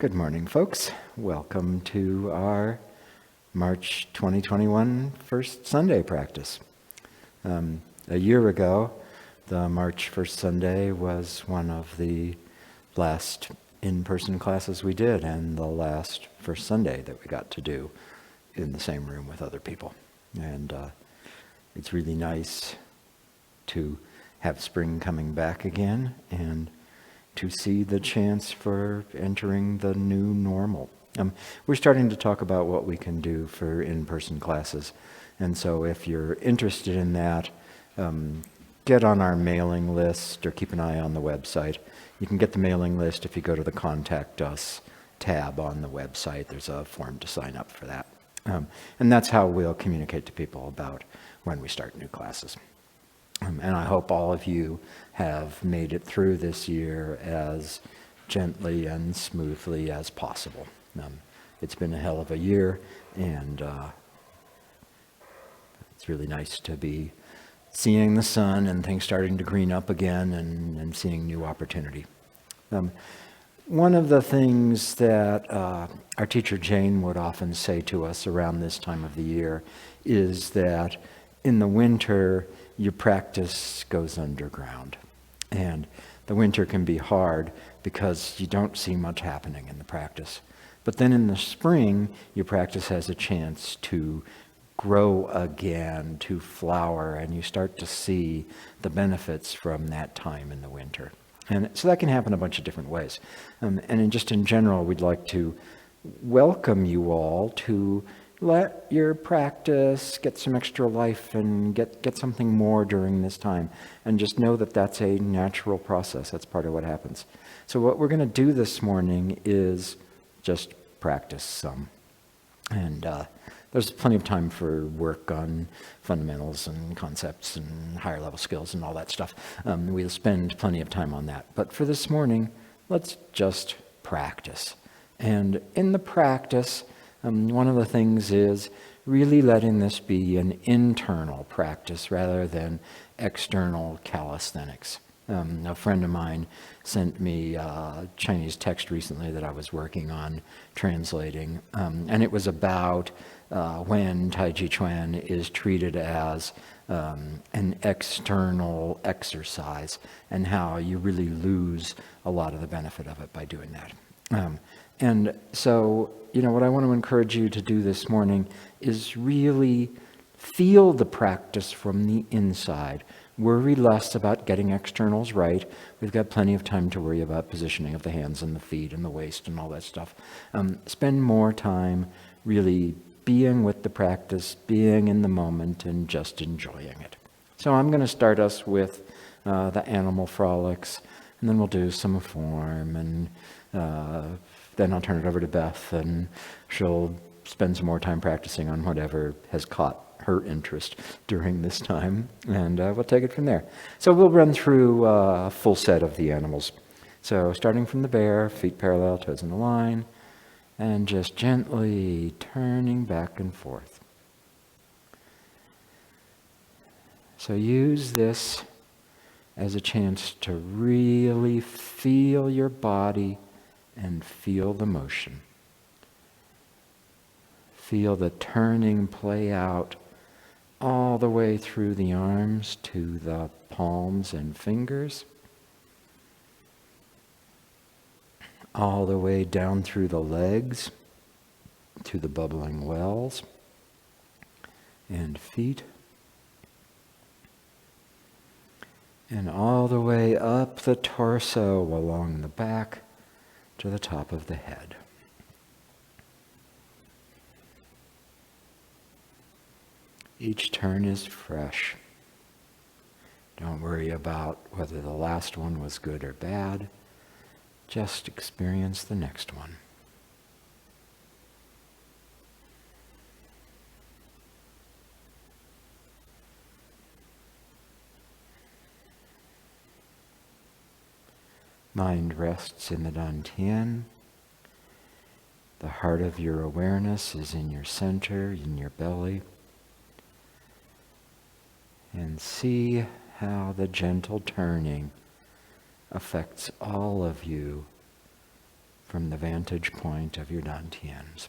Good morning, folks. Welcome to our March 2021 First Sunday practice. A year ago, the March First Sunday was one of the last in-person classes we did and the last First Sunday that we got to do in the same room with other people. And it's really nice to have spring coming back again and to see the chance for entering the new normal. We're starting to talk about what we can do for in-person classes. And so if you're interested in that, get on our mailing list or keep an eye on the website. You can get the mailing list if you go to the Contact Us tab on the website. There's a form to sign up for that. And that's how we'll communicate to people about when we start new classes. And I hope all of you have made it through this year as gently and smoothly as possible. It's been a hell of a year, and it's really nice to be seeing the sun and things starting to green up again and seeing new opportunity. One of the things that our teacher Jane would often say to us around this time of the year is that in the winter, your practice goes underground. And the winter can be hard because you don't see much happening in the practice. But then in the spring, your practice has a chance to grow again, to flower, and you start to see the benefits from that time in the winter. And so that can happen a bunch of different ways. And in general, we'd like to welcome you all to let your practice get some extra life and get something more during this time. And just know that that's a natural process. That's part of what happens. So what we're going to do this morning is just practice some. And there's plenty of time for work on fundamentals and concepts and higher level skills and all that stuff. We'll spend plenty of time on that. But for this morning, let's just practice. And in the practice, one of the things is really letting this be an internal practice rather than external calisthenics. A friend of mine sent me a Chinese text recently that I was working on translating, and it was about when Tai Chi Chuan is treated as an external exercise and how you really lose a lot of the benefit of it by doing that. And so, what I want to encourage you to do this morning is really feel the practice from the inside. Worry less about getting externals right. We've got plenty of time to worry about positioning of the hands and the feet and the waist and all that stuff. Spend more time really being with the practice, being in the moment, and just enjoying it. So I'm going to start us with the animal frolics, and then we'll do some form, and then I'll turn it over to Beth, and she'll spend some more time practicing on whatever has caught her interest during this time, and we'll take it from there. So we'll run through a full set of the animals. So starting from the bear, feet parallel, toes in a line, and just gently turning back and forth. So use this as a chance to really feel your body and feel the motion. Feel the turning play out all the way through the arms to the palms and fingers, all the way down through the legs to the bubbling wells and feet, and all the way up the torso along the back to the top of the head. Each turn is fresh. Don't worry about whether the last one was good or bad. Just experience the next one. Mind rests in the dantian. The heart of your awareness is in your center, in your belly. And see how the gentle turning affects all of you from the vantage point of your dantians.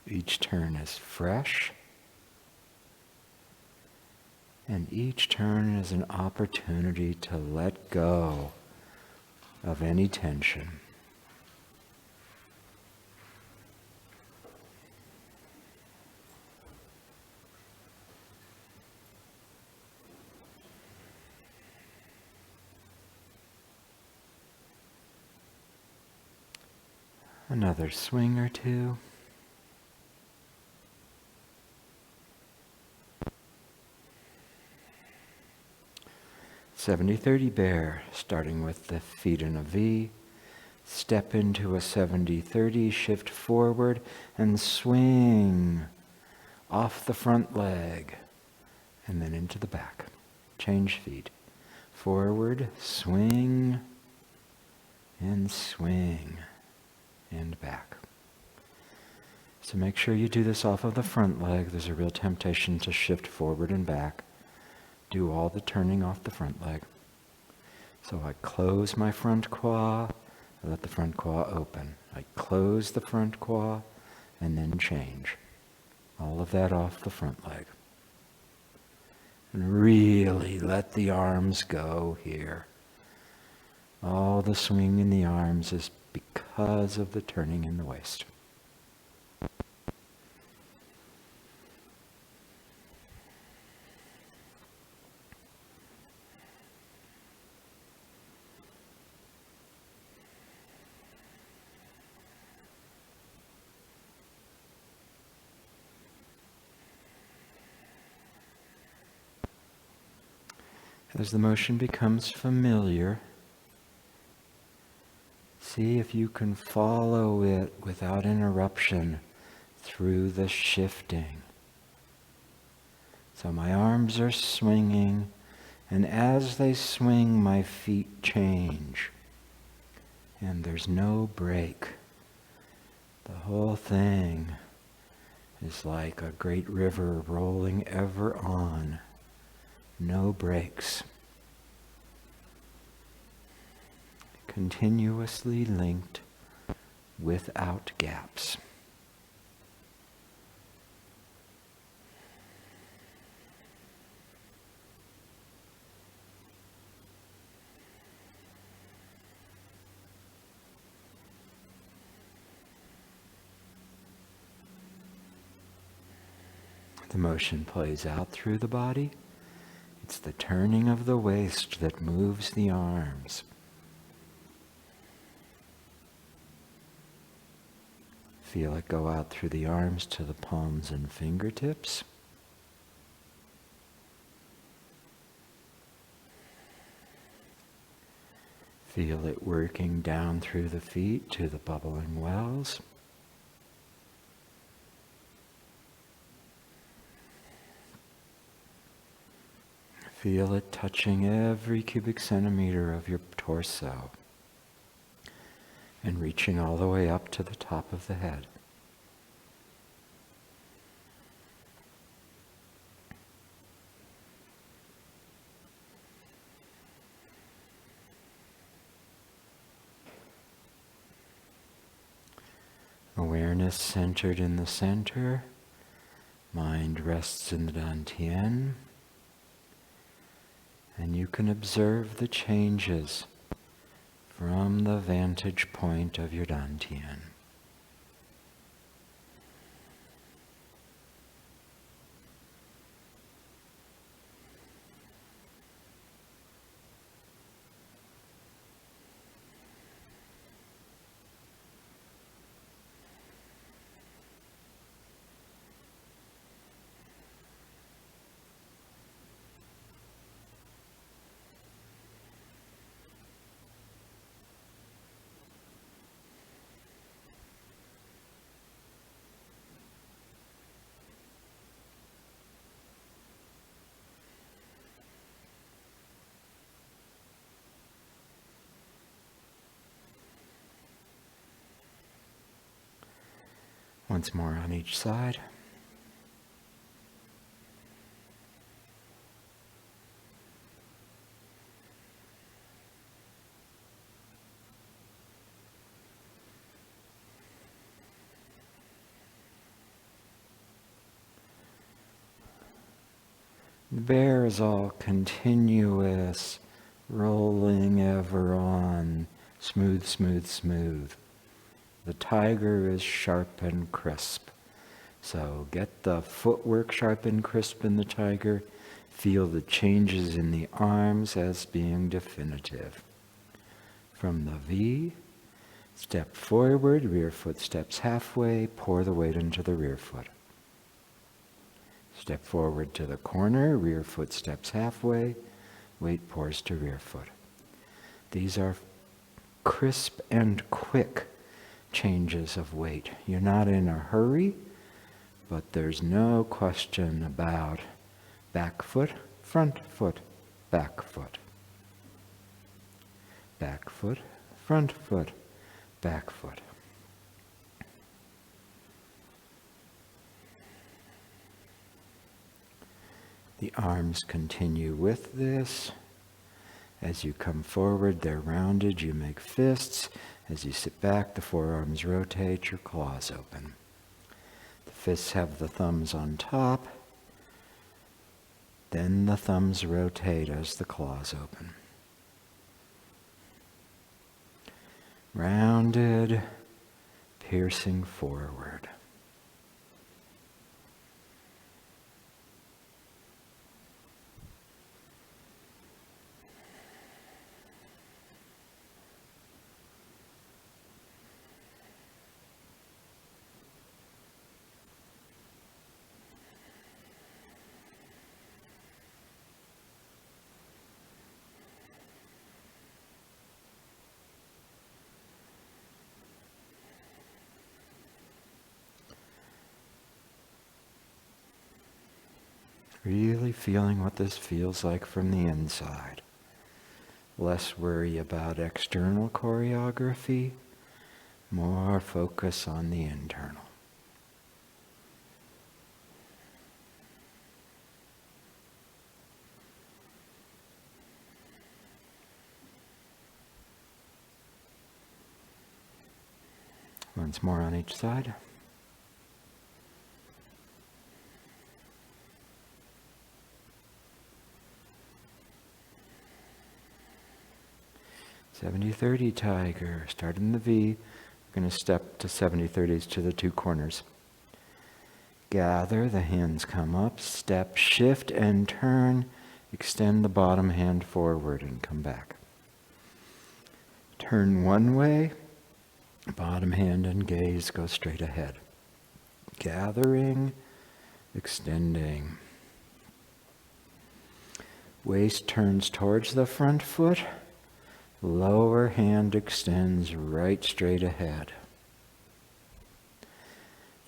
Each turn is fresh, and each turn is an opportunity to let go of any tension. Another swing or two. (70-30 bear, starting with the feet in a V. Step into a 70-30, shift forward and swing off the front leg and then into the back. Change feet. Forward, swing, and swing, and back. So make sure you do this off of the front leg. There's a real temptation to shift forward and back. Do all the turning off the front leg. So I close my front quad, I let the front quad open. I close the front quad and then change. All of that off the front leg. And really let the arms go here. All the swing in the arms is because of the turning in the waist. As the motion becomes familiar, see if you can follow it without interruption through the shifting. So my arms are swinging, and as they swing, my feet change. And there's no break. The whole thing is like a great river rolling ever on. No breaks. Continuously linked without gaps. The motion plays out through the body. It's the turning of the waist that moves the arms. Feel it go out through the arms to the palms and fingertips. Feel it working down through the feet to the bubbling wells. Feel it touching every cubic centimeter of your torso and reaching all the way up to the top of the head. Awareness centered in the center. Mind rests in the dantian. And you can observe the changes from the vantage point of your dantian. Once more on each side. The bear is all continuous, rolling ever on, smooth, smooth, smooth. The tiger is sharp and crisp. So get the footwork sharp and crisp in the tiger. Feel the changes in the arms as being definitive. From the V, step forward, rear foot steps halfway, pour the weight into the rear foot. Step forward to the corner, rear foot steps halfway, weight pours to rear foot. These are crisp and quick changes of weight. You're not in a hurry, but there's no question about back foot, front foot, back foot. Back foot, front foot, back foot. The arms continue with this. As you come forward, they're rounded, you make fists. As you sit back, the forearms rotate, your claws open. The fists have the thumbs on top. Then the thumbs rotate as the claws open. Rounded, piercing forward. Really feeling what this feels like from the inside. Less worry about external choreography, more focus on the internal. Once more on each side. "70-30 tiger." Start in the V. We're going to step to 70-30s to the two corners. Gather, the hands come up, step, shift, and turn. Extend the bottom hand forward and come back. Turn one way, bottom hand and gaze go straight ahead. Gathering, extending. Waist turns towards the front foot. Lower hand extends right straight ahead.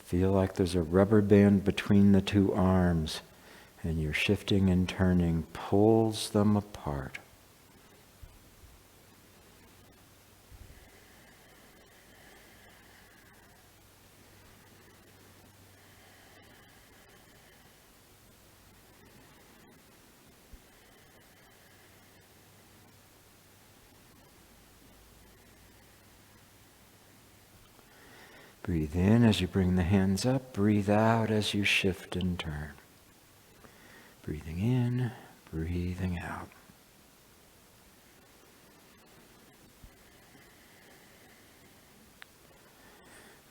Feel like there's a rubber band between the two arms, and your shifting and turning pulls them apart. Breathe in as you bring the hands up. Breathe out as you shift and turn. Breathing in, breathing out.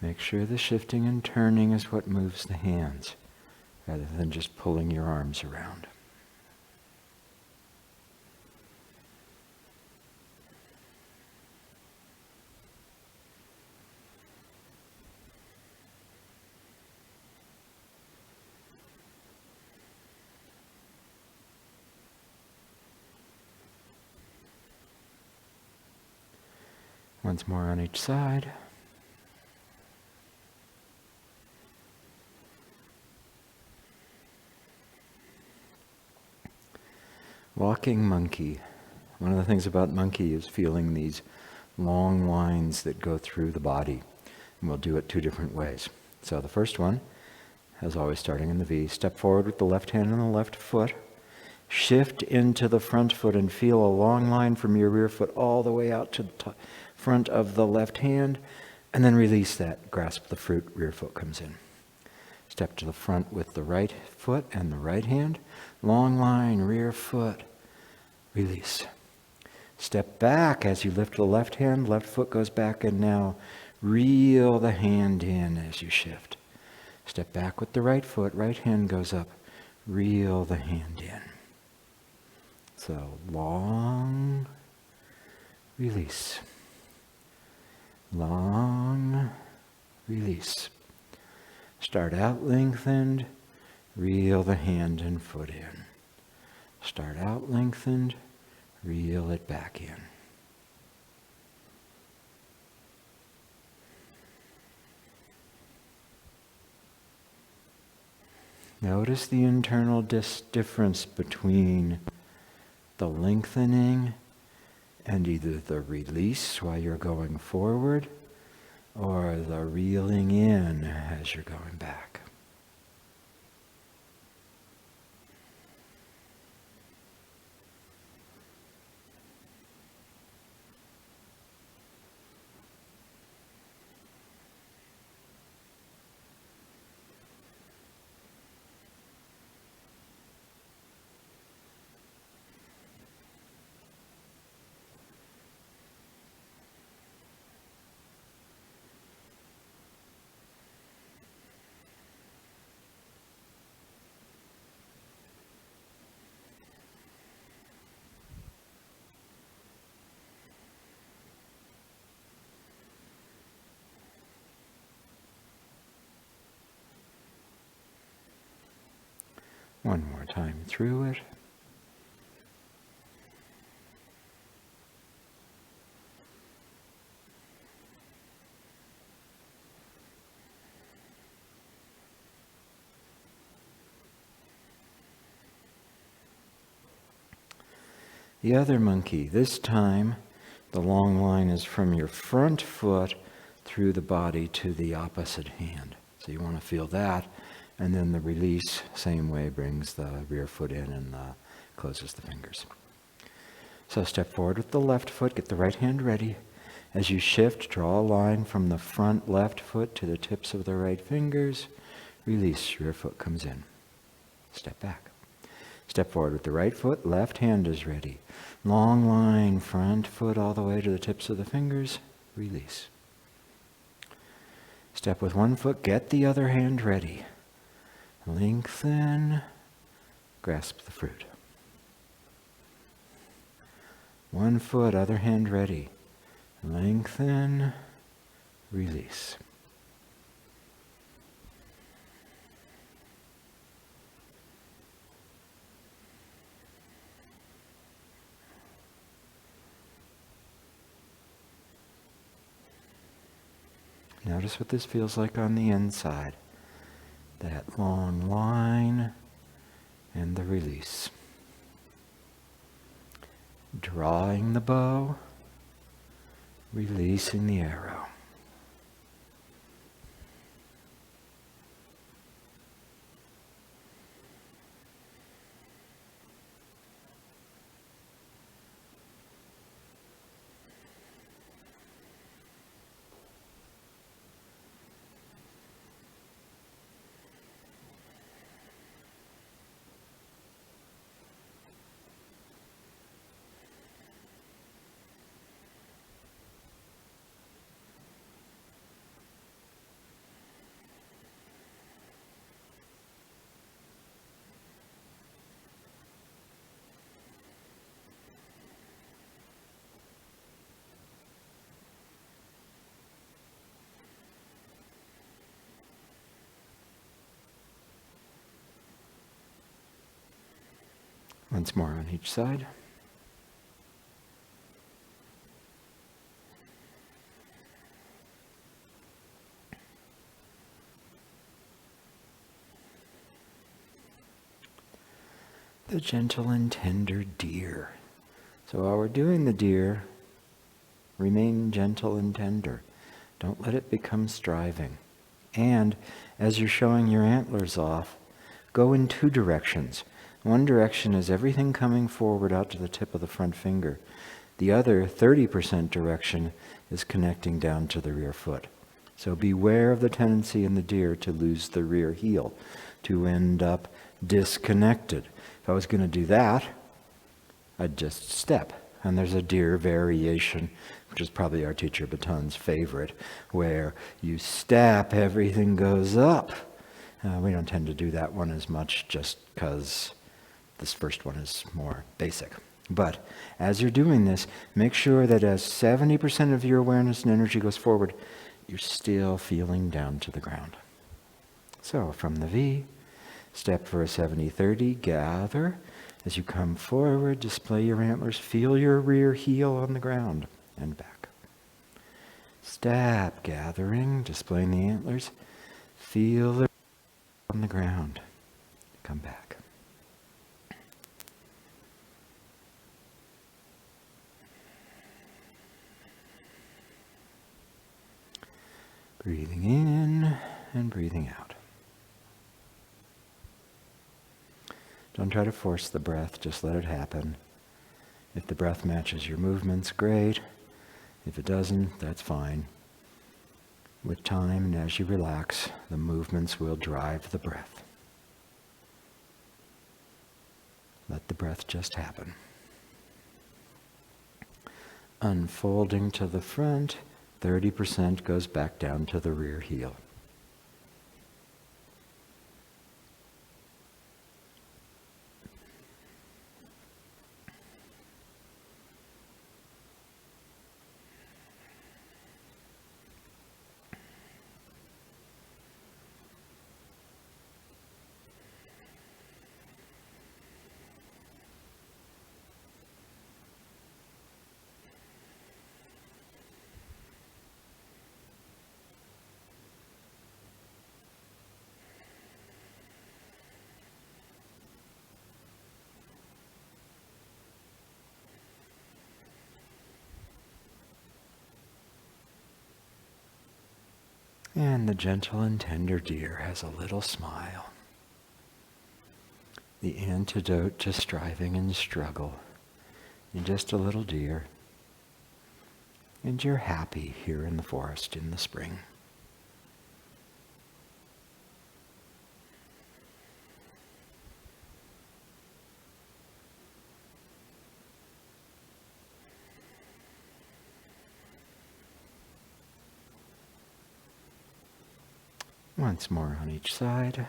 Make sure the shifting and turning is what moves the hands, rather than just pulling your arms around. Once more on each side. Walking monkey. One of the things about monkey is feeling these long lines that go through the body. And we'll do it two different ways. So the first one, as always starting in the V, step forward with the left hand and the left foot. Shift into the front foot and feel a long line from your rear foot all the way out to the front of the left hand, and then release that. Grasp the fruit, rear foot comes in. Step to the front with the right foot and the right hand. Long line, rear foot, release. Step back as you lift the left hand, left foot goes back, and now reel the hand in as you shift. Step back with the right foot, right hand goes up, reel the hand in. So long, release. Long, release. Start out lengthened, reel the hand and foot in. Start out lengthened, reel it back in. Notice the internal difference between the lengthening and either the release while you're going forward or the reeling in as you're going back. One more time through it. The other monkey, this time the long line is from your front foot through the body to the opposite hand. So you want to feel that. And then the release, same way, brings the rear foot in and closes the fingers. So step forward with the left foot, get the right hand ready. As you shift, draw a line from the front left foot to the tips of the right fingers. Release, rear foot comes in. Step back. Step forward with the right foot, left hand is ready. Long line, front foot all the way to the tips of the fingers. Release. Step with one foot, get the other hand ready. Lengthen, grasp the fruit. One foot, other hand ready. Lengthen, release. Notice what this feels like on the inside. That long line and the release. Drawing the bow, releasing the arrow. Once more on each side. The gentle and tender deer. So while we're doing the deer, remain gentle and tender. Don't let it become striving. And as you're showing your antlers off, go in two directions. One direction is everything coming forward out to the tip of the front finger. The other, 30% direction, is connecting down to the rear foot. So beware of the tendency in the deer to lose the rear heel, to end up disconnected. If I was going to do that, I'd just step. And there's a deer variation, which is probably our teacher Baton's favorite, where you step, everything goes up. We don't tend to do that one as much just because this first one is more basic. But as you're doing this, make sure that as 70% of your awareness and energy goes forward, you're still feeling down to the ground. So from the V, step for a 70-30, gather. As you come forward, display your antlers, feel your rear heel on the ground and back. Step, gathering, displaying the antlers, feel it on the ground, come back. Breathing in and breathing out. Don't try to force the breath, just let it happen. If the breath matches your movements, great. If it doesn't, that's fine. With time and as you relax, the movements will drive the breath. Let the breath just happen. Unfolding to the front, 30% goes back down to the rear heel. And the gentle and tender deer has a little smile. The antidote to striving and struggle. You're just a little deer. And you're happy here in the forest in the spring. Once more on each side.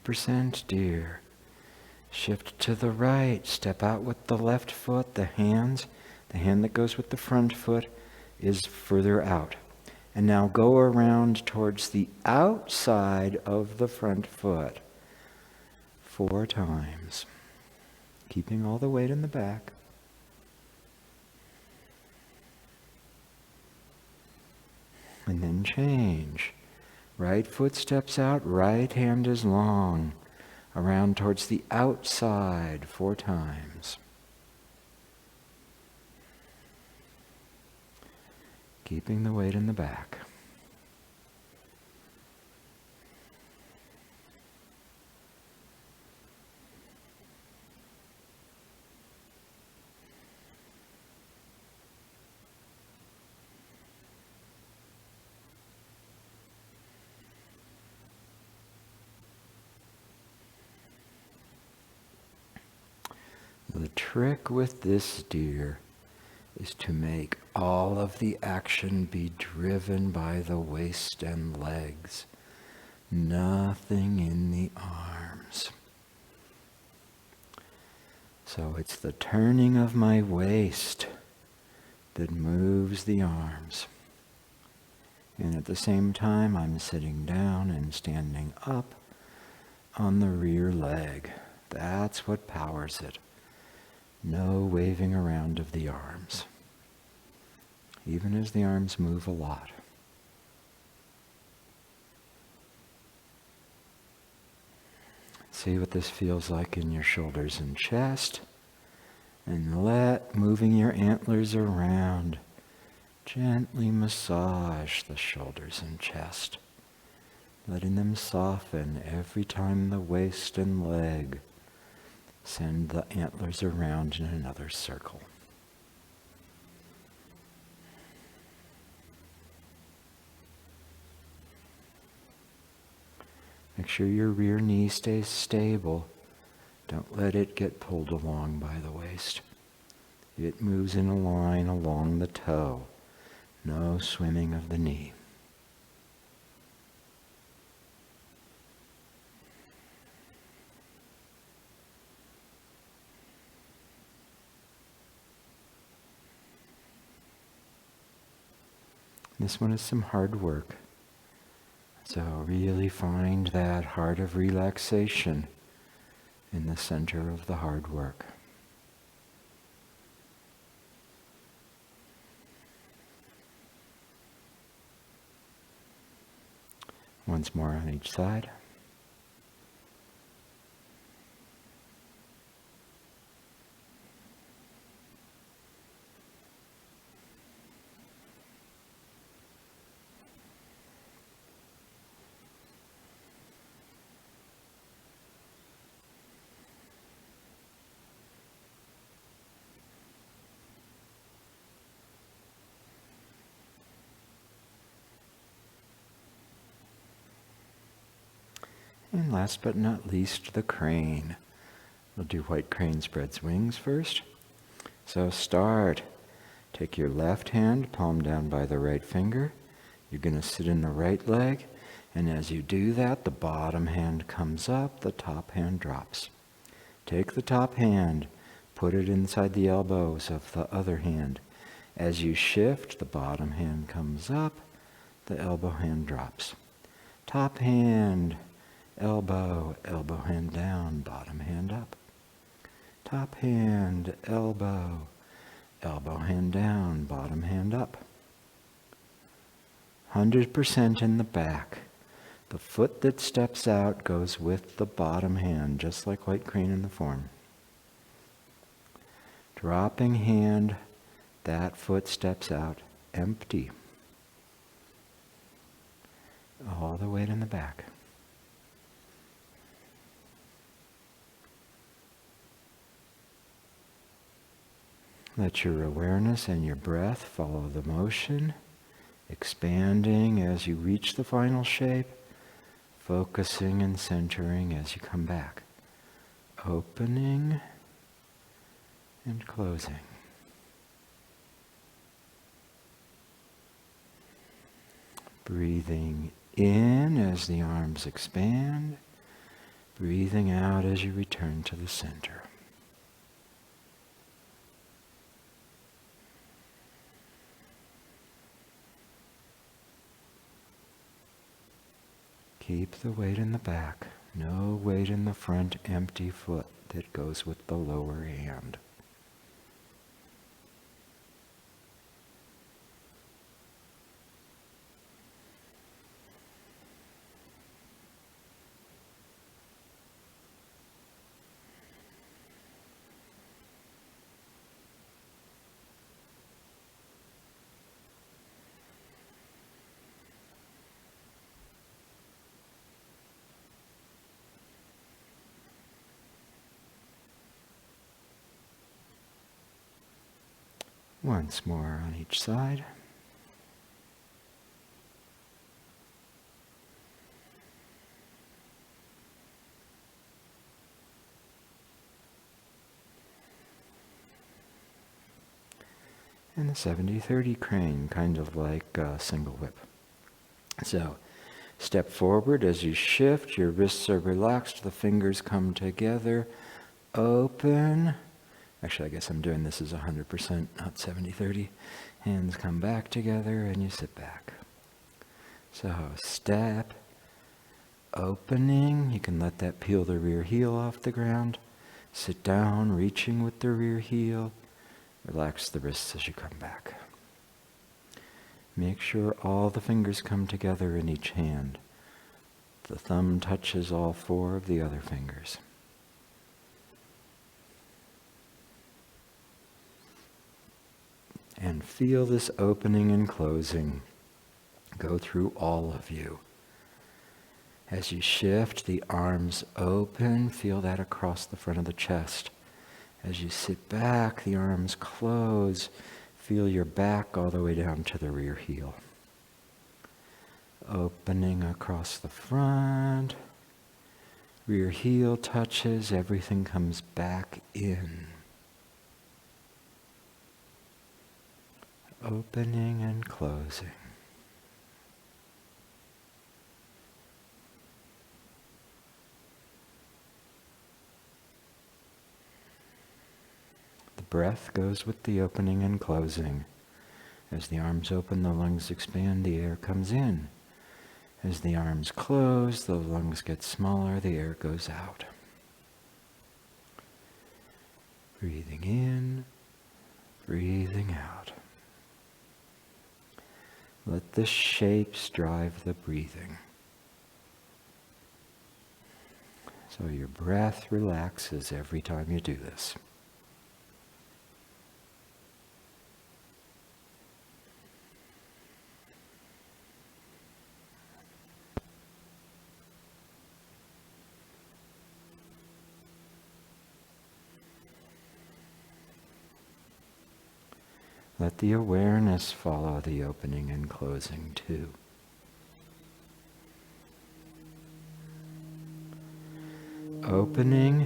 %, deer. Shift to the right. Step out with the left foot, the hands. The hand that goes with the front foot is further out. And now go around towards the outside of the front foot. 4 times. Keeping all the weight in the back. And then change. Right foot steps out, right hand is long. Around towards the outside 4 times. Keeping the weight in the back. The trick with this deer is to make all of the action be driven by the waist and legs. Nothing in the arms. So it's the turning of my waist that moves the arms. And at the same time, I'm sitting down and standing up on the rear leg. That's what powers it. No waving around of the arms, even as the arms move a lot. See what this feels like in your shoulders and chest. And let moving your antlers around gently massage the shoulders and chest, letting them soften every time the waist and leg send the antlers around in another circle. Make sure your rear knee stays stable. Don't let it get pulled along by the waist. It moves in a line along the toe. No swimming of the knee. This one is some hard work. So really find that heart of relaxation in the center of the hard work. Once more on each side. And last but not least, the crane. We'll do white crane spreads wings first. So start. Take your left hand, palm down by the right finger. You're going to sit in the right leg. And as you do that, the bottom hand comes up, the top hand drops. Take the top hand, put it inside the elbows of the other hand. As you shift, the bottom hand comes up, the elbow hand drops. Top hand, elbow, elbow hand down, bottom hand up. Top hand, elbow, elbow hand down, bottom hand up. 100% in the back. The foot that steps out goes with the bottom hand, just like white crane in the form. Dropping hand, that foot steps out empty. All the weight in the back. Let your awareness and your breath follow the motion, expanding as you reach the final shape, focusing and centering as you come back. Opening and closing. Breathing in as the arms expand, breathing out as you return to the center. Keep the weight in the back, no weight in the front empty foot that goes with the lower hand. Once more on each side. And the 70-30 crane, kind of like a single whip. So, step forward as you shift, your wrists are relaxed, the fingers come together, open. Actually, I guess I'm doing this as 100%, not 70-30. Hands come back together and you sit back. So step, opening. You can let that peel the rear heel off the ground. Sit down, reaching with the rear heel. Relax the wrists as you come back. Make sure all the fingers come together in each hand. The thumb touches all 4 of the other fingers. And feel this opening and closing go through all of you. As you shift, the arms open, feel that across the front of the chest. As you sit back, the arms close, feel your back all the way down to the rear heel. Opening across the front, rear heel touches, everything comes back in. Opening and closing. The breath goes with the opening and closing. As the arms open, the lungs expand, the air comes in. As the arms close, the lungs get smaller, the air goes out. Breathing in, breathing out. Let the shapes drive the breathing. So your breath relaxes every time you do this. Let the awareness follow the opening and closing too. Opening,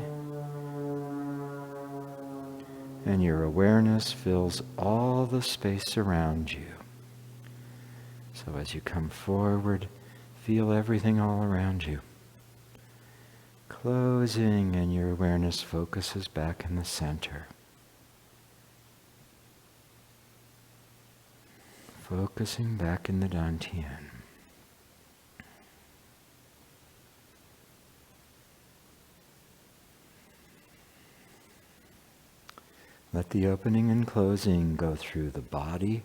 and your awareness fills all the space around you. So as you come forward, feel everything all around you. Closing, and your awareness focuses back in the center. Focusing back in the Dantian. Let the opening and closing go through the body,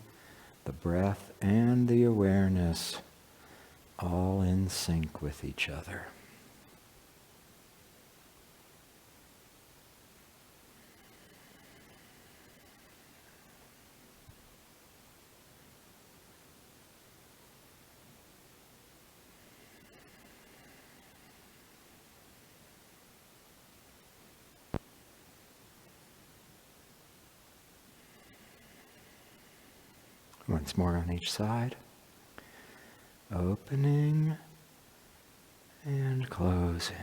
the breath, and the awareness, all in sync with each other. Once more on each side. Opening and closing.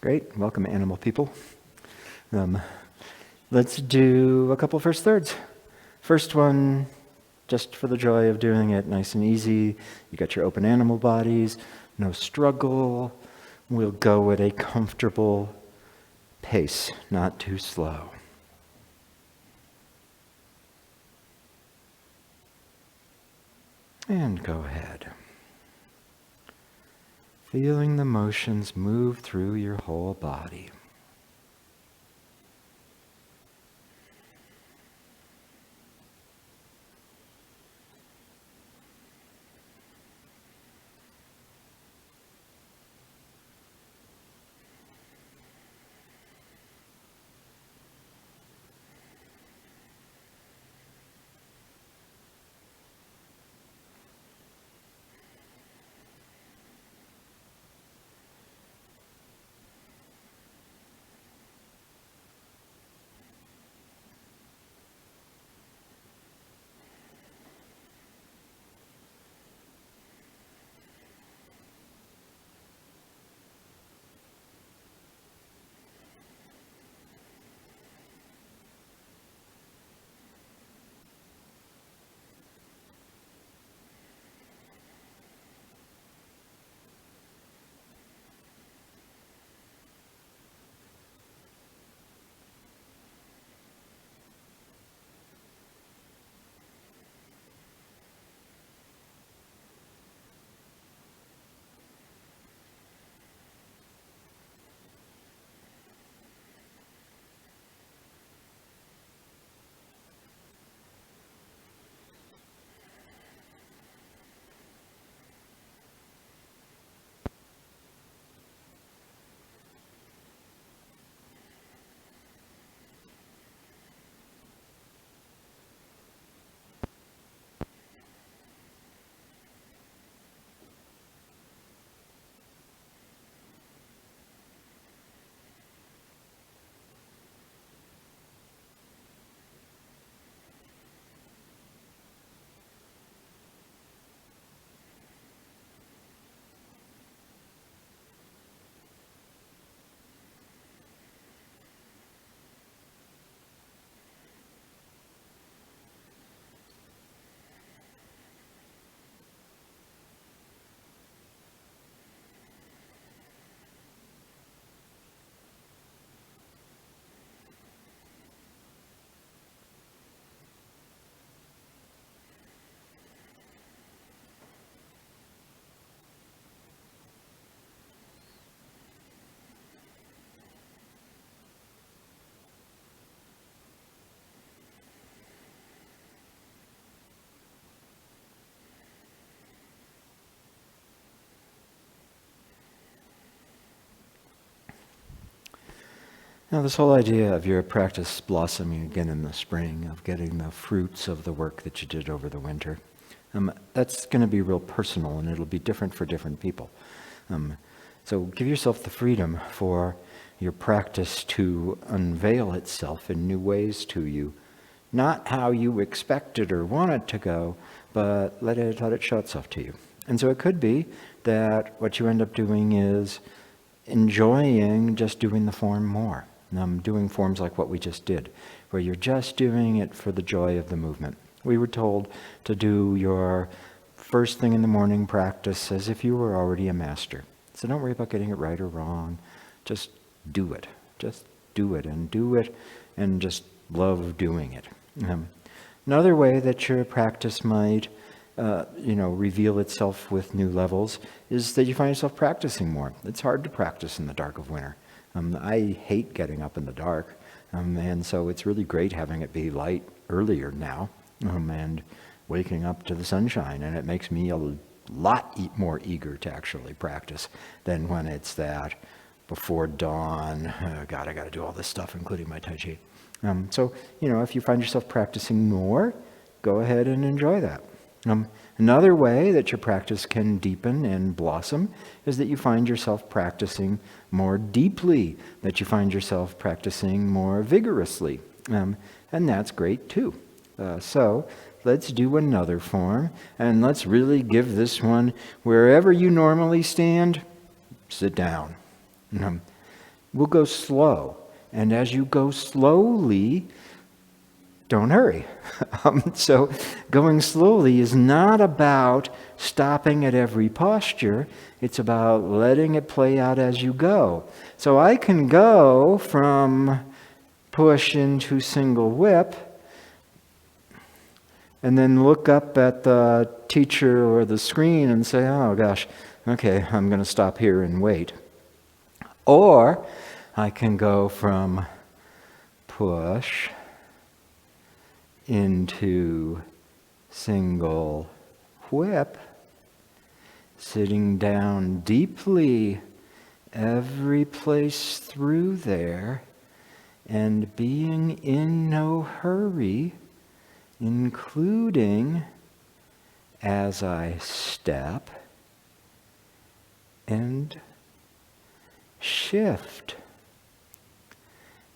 Great. Welcome, animal people. Let's do a couple first thirds. First one, just for the joy of doing it nice and easy. You got your open animal bodies, no struggle. We'll go at a comfortable pace, not too slow. And go ahead. Feeling the motions move through your whole body. Now, this whole idea of your practice blossoming again in the spring, of getting the fruits of the work that you did over the winter, that's going to be real personal, and it'll be different for different people. So give yourself the freedom for your practice to unveil itself in new ways to you. Not how you expect it or want it to go, but let it show itself to you. And so it could be that what you end up doing is enjoying just doing the form more. Doing forms like what we just did, where you're just doing it for the joy of the movement. We were told to do your first thing in the morning practice as if you were already a master. So don't worry about getting it right or wrong. Just do it. Just do it and just love doing it. Another way that your practice might reveal itself with new levels is that you find yourself practicing more. It's hard to practice in the dark of winter. I hate getting up in the dark, and so it's really great having it be light earlier now, and waking up to the sunshine, and it makes me a lot more eager to actually practice than when it's that before dawn, God, I got to do all this stuff, including my Tai Chi. So, if you find yourself practicing more, go ahead and enjoy that. Another way that your practice can deepen and blossom is that you find yourself practicing more deeply, that you find yourself practicing more vigorously. And that's great too. So let's do another form, and let's really give this one, wherever you normally stand, sit down. We'll go slow. And as you go slowly, don't hurry. So going slowly is not about stopping at every posture. It's about letting it play out as you go. So I can go from push into single whip and then look up at the teacher or the screen and say, oh gosh, okay, I'm going to stop here and wait. Or I can go from push into single whip, sitting down deeply every place through there, and being in no hurry, including as I step and shift.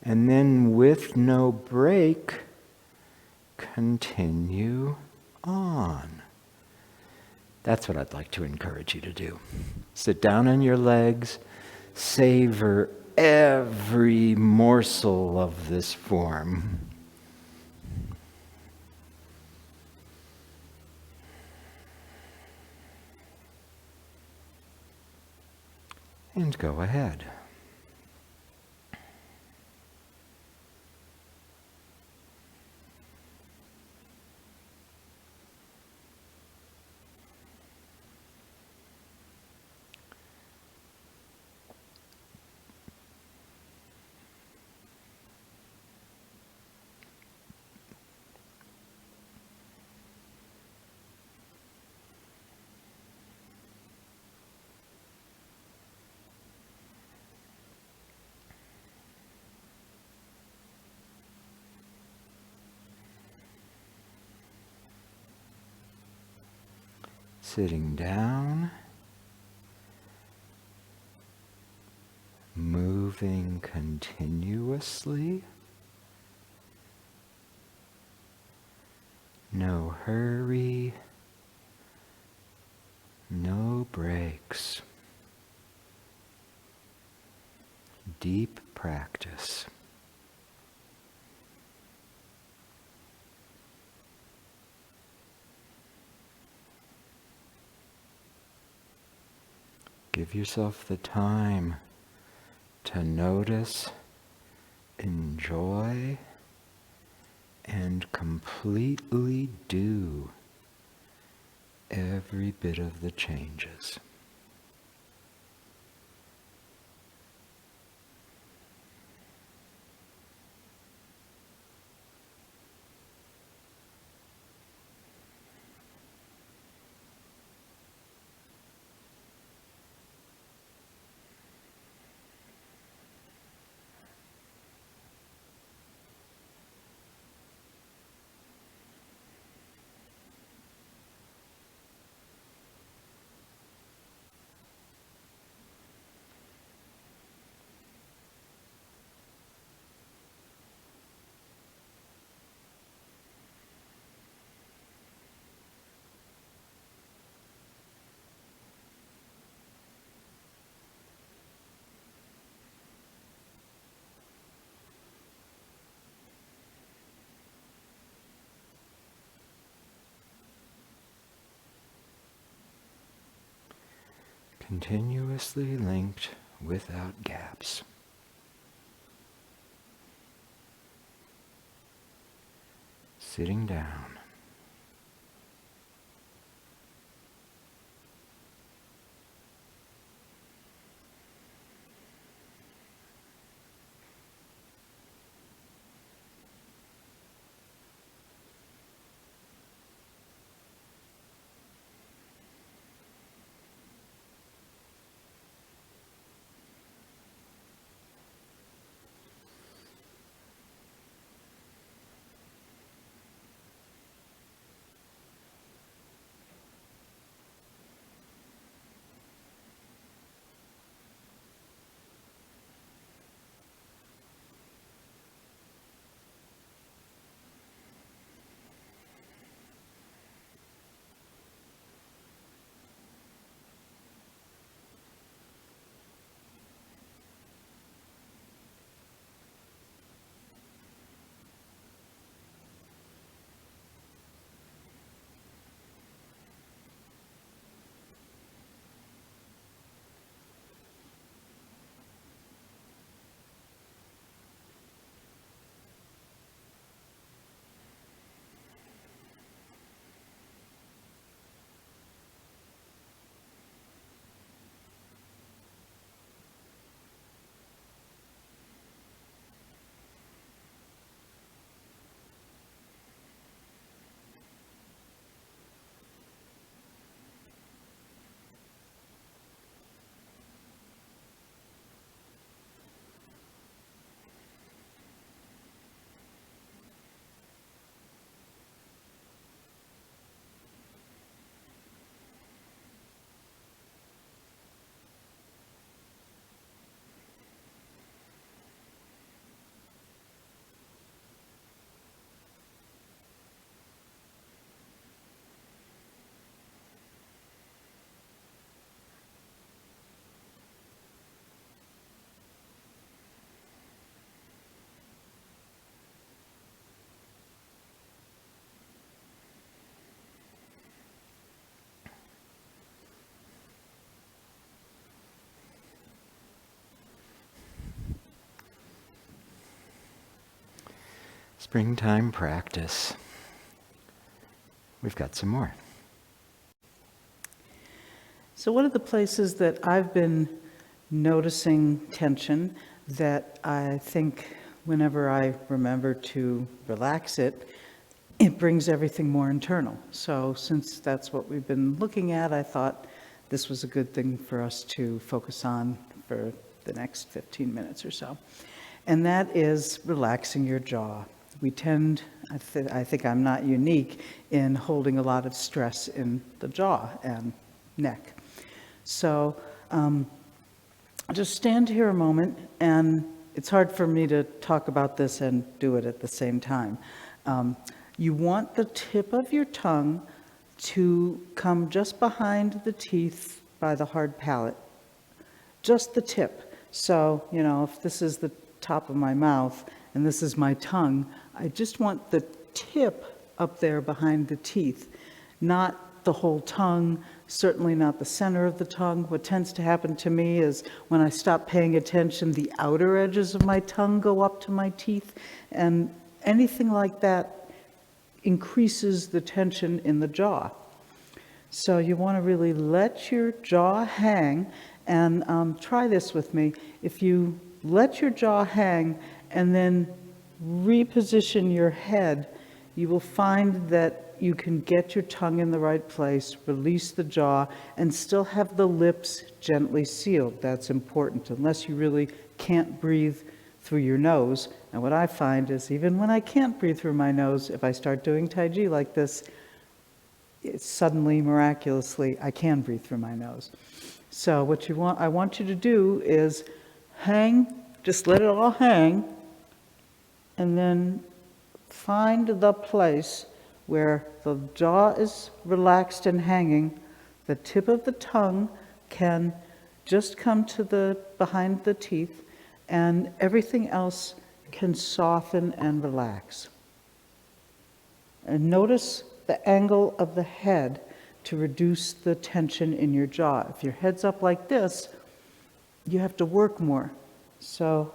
And then with no break, continue on. That's what I'd like to encourage you to do. Sit down on your legs, savor every morsel of this form. And go ahead. Sitting down, moving continuously, no hurry, no breaks, deep practice. Give yourself the time to notice, enjoy, and completely do every bit of the changes. Continuously linked without gaps. Sitting down. Springtime practice. We've got some more. So one of the places that I've been noticing tension that I think whenever I remember to relax it, it brings everything more internal. So since that's what we've been looking at, I thought this was a good thing for us to focus on for the next 15 minutes or so. And that is relaxing your jaw. We tend, I think I'm not unique in holding a lot of stress in the jaw and neck. So just stand here a moment, and it's hard for me to talk about this and do it at the same time. You want the tip of your tongue to come just behind the teeth by the hard palate, just the tip. So, you know, if this is the top of my mouth and this is my tongue, I just want the tip up there behind the teeth, not the whole tongue, certainly not the center of the tongue. What tends to happen to me is when I stop paying attention, the outer edges of my tongue go up to my teeth, and anything like that increases the tension in the jaw. So you want to really let your jaw hang, and try this with me. If you let your jaw hang and then reposition your head, you will find that you can get your tongue in the right place, release the jaw, and still have the lips gently sealed. That's important, unless you really can't breathe through your nose. And what I find is even when I can't breathe through my nose, if I start doing Tai Chi like this, it's suddenly, miraculously, I can breathe through my nose. So what I want you to do is hang, just let it all hang, and then find the place where the jaw is relaxed and hanging. The tip of the tongue can just come to behind the teeth, and everything else can soften and relax. And notice the angle of the head to reduce the tension in your jaw. If your head's up like this, you have to work more. So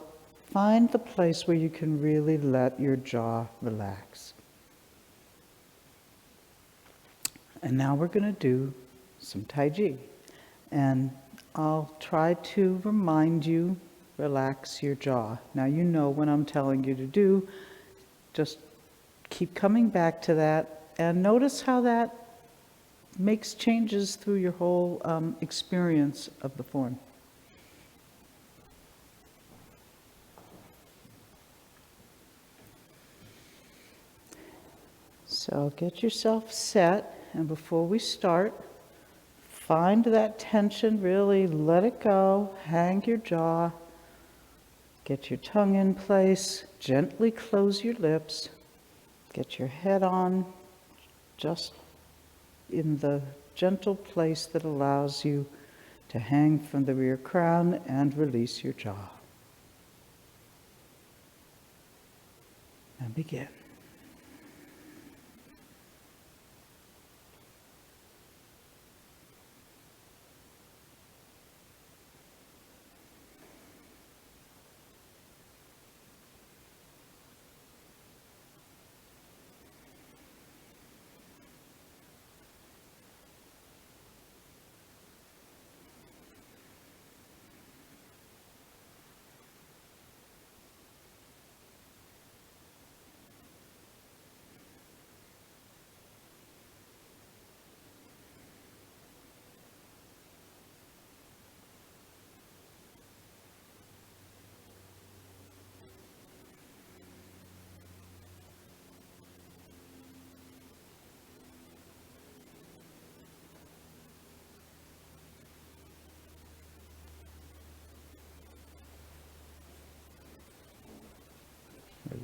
find the place where you can really let your jaw relax. And now we're going to do some Tai Chi. And I'll try to remind you, relax your jaw. Now you know what I'm telling you to do. Just keep coming back to that and notice how that makes changes through your whole experience of the form. So get yourself set, and before we start, find that tension, really let it go, hang your jaw, get your tongue in place, gently close your lips, get your head on just in the gentle place that allows you to hang from the rear crown and release your jaw. And begin.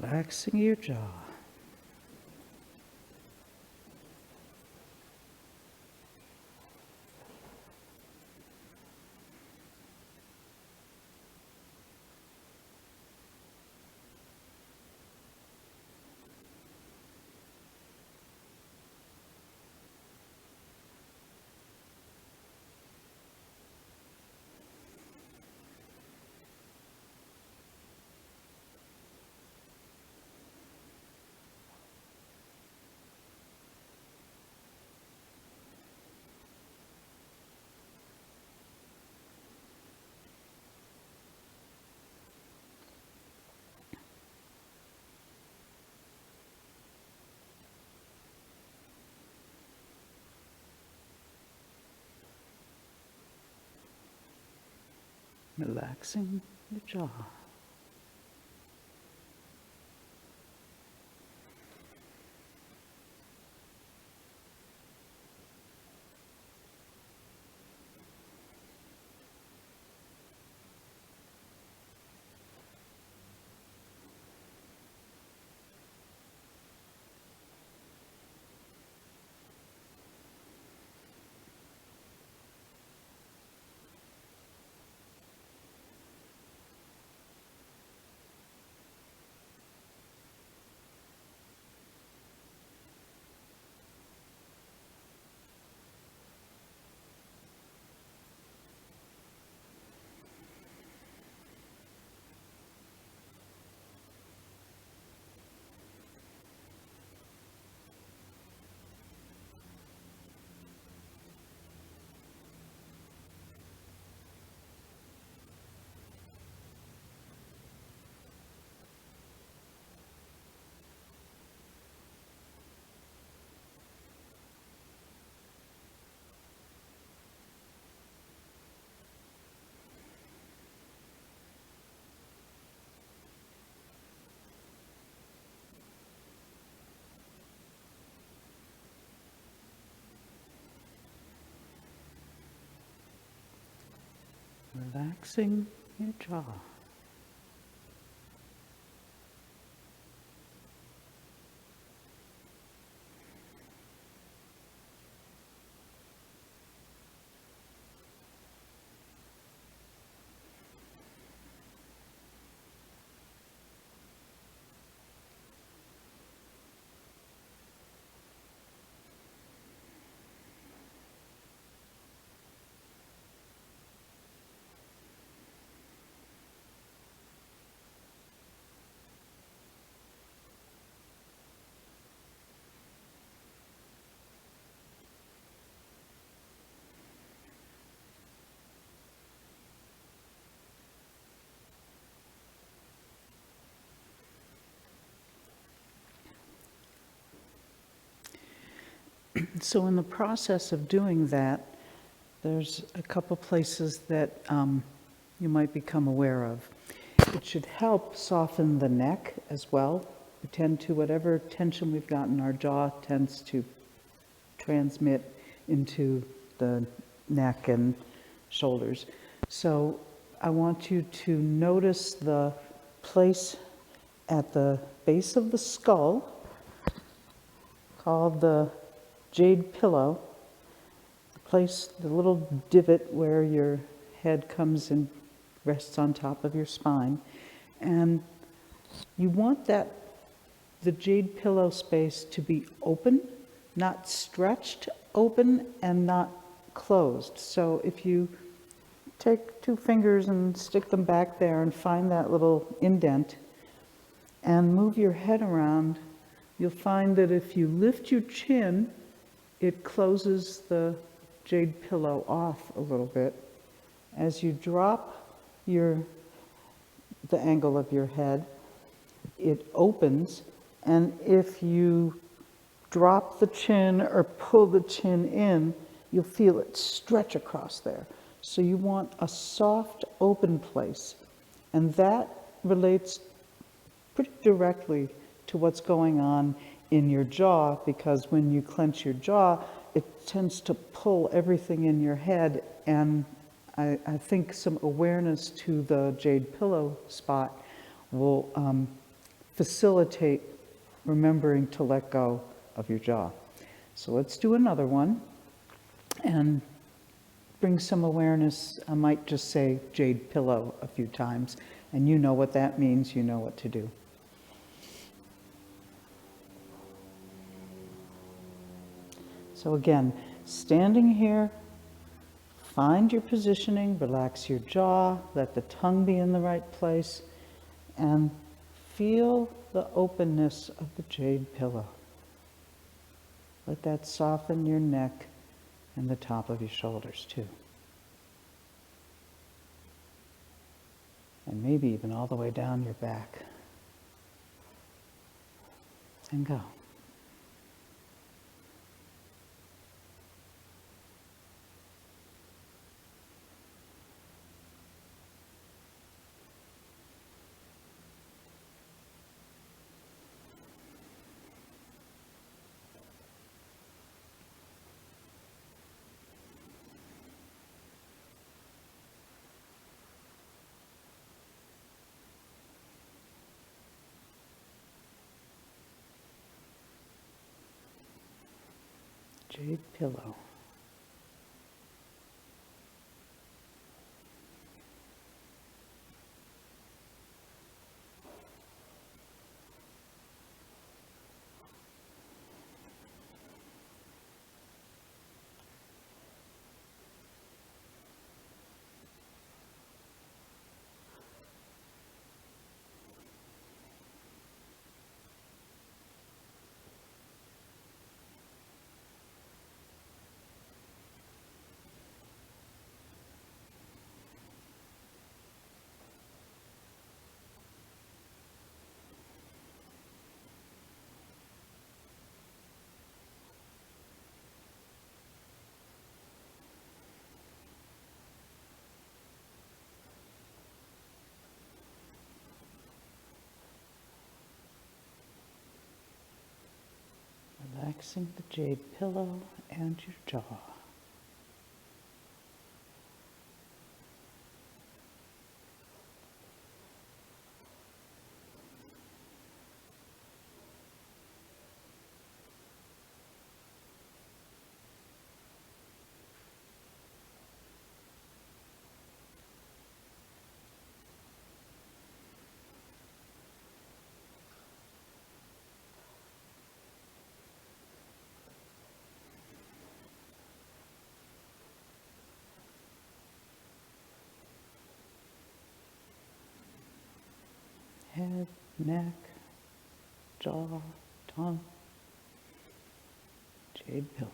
Relaxing your jaw. Relaxing your jaw. Relaxing your jaw. So in the process of doing that, there's a couple places that you might become aware of. It should help soften the neck as well. We tend to, whatever tension we've got in our jaw tends to transmit into the neck and shoulders. So I want you to notice the place at the base of the skull called the Jade Pillow, the place, the little divot where your head comes and rests on top of your spine. And you want that, the Jade Pillow space to be open, not stretched open and not closed. So if you take two fingers and stick them back there and find that little indent and move your head around, you'll find that if you lift your chin, it closes the Jade Pillow off a little bit. As you drop the angle of your head, it opens, and if you drop the chin or pull the chin in, you'll feel it stretch across there. So you want a soft, open place, and that relates pretty directly to what's going on in your jaw, because when you clench your jaw, it tends to pull everything in your head, and I think some awareness to the Jade Pillow spot will facilitate remembering to let go of your jaw. So let's do another one and bring some awareness. I might just say Jade Pillow a few times, and you know what that means, you know what to do. So again, standing here, find your positioning, relax your jaw, let the tongue be in the right place, and feel the openness of the Jade Pillow. Let that soften your neck and the top of your shoulders too. And maybe even all the way down your back. And go. Jade Pillow. Relaxing the Jade Pillow and your jaw. Head, neck, jaw, tongue, Jade Pillow.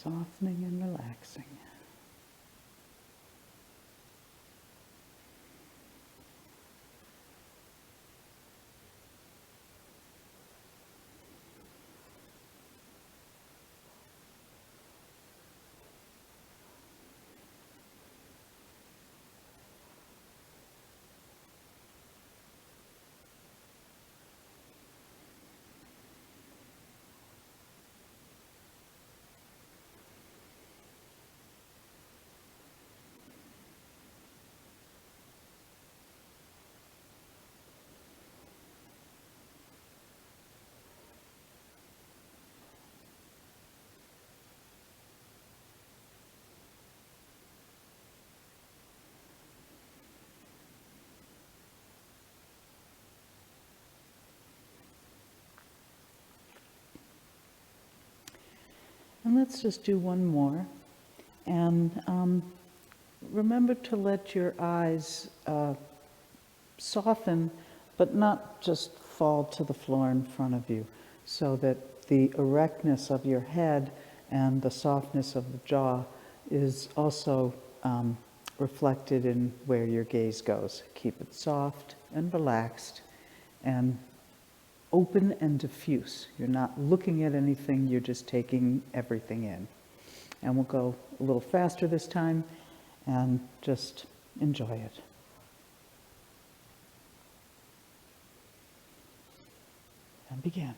Softening and relaxing. And let's just do one more. And remember to let your eyes soften, but not just fall to the floor in front of you, so that the erectness of your head and the softness of the jaw is also reflected in where your gaze goes. Keep it soft and relaxed and open and diffuse. You're not looking at anything, you're just taking everything in. And we'll go a little faster this time and just enjoy it. And begin.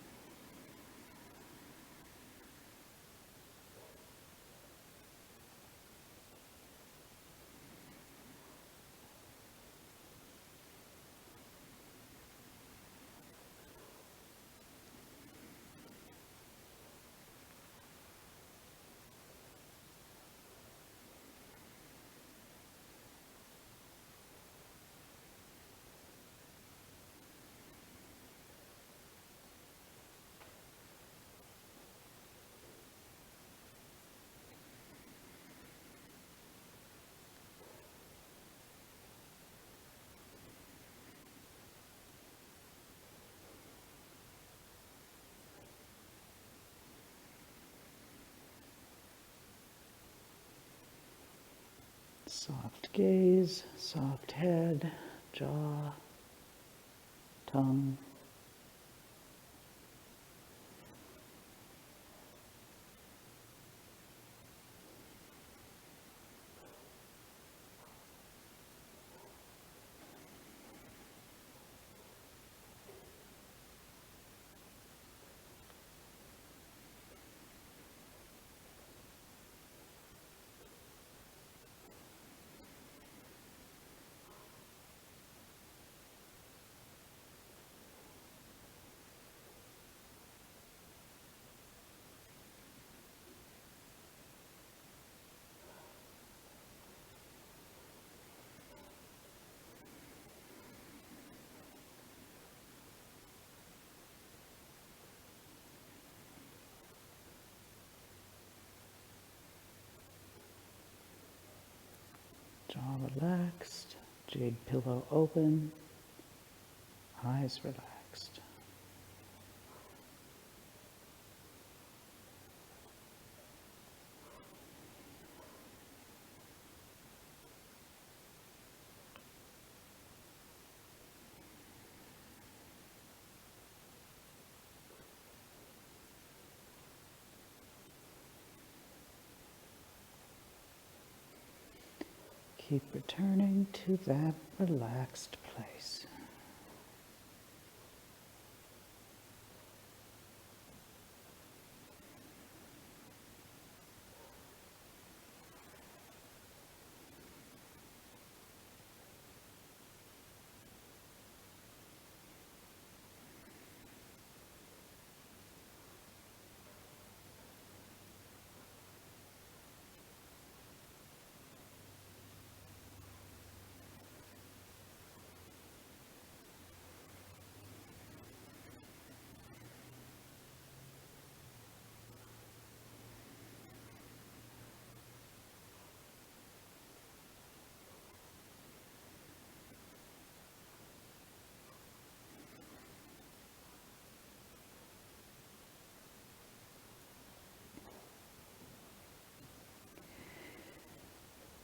Soft gaze, soft head, jaw, tongue. Jaw relaxed, jade pillow open, eyes relaxed. Keep returning to that relaxed place.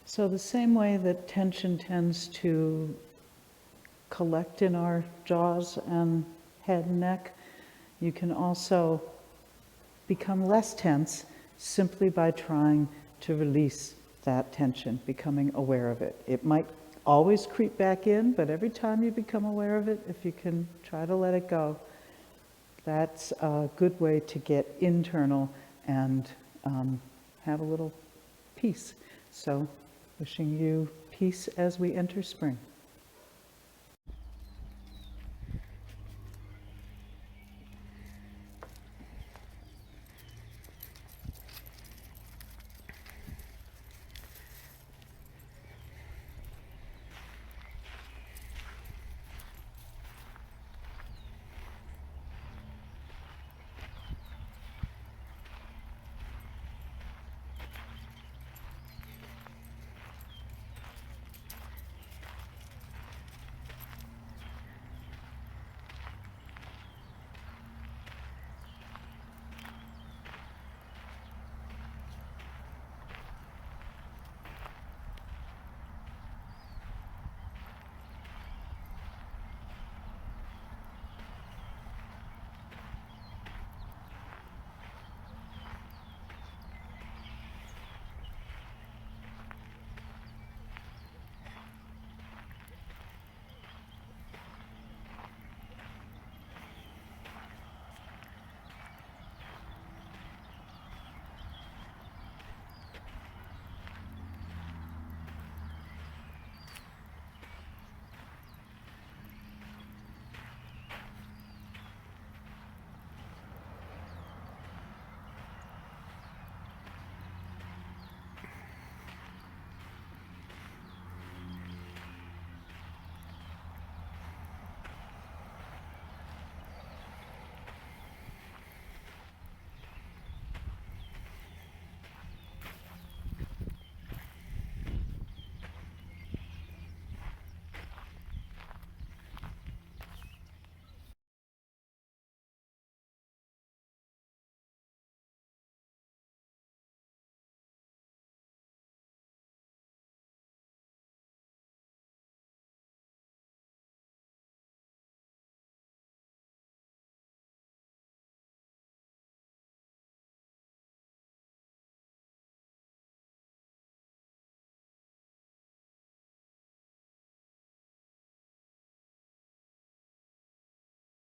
So the same way that tension tends to collect in our jaws and head and neck, you can also become less tense simply by trying to release that tension, becoming aware of it. It might always creep back in, but every time you become aware of it, if you can try to let it go, that's a good way to get internal and have a little peace. So, wishing you peace as we enter spring.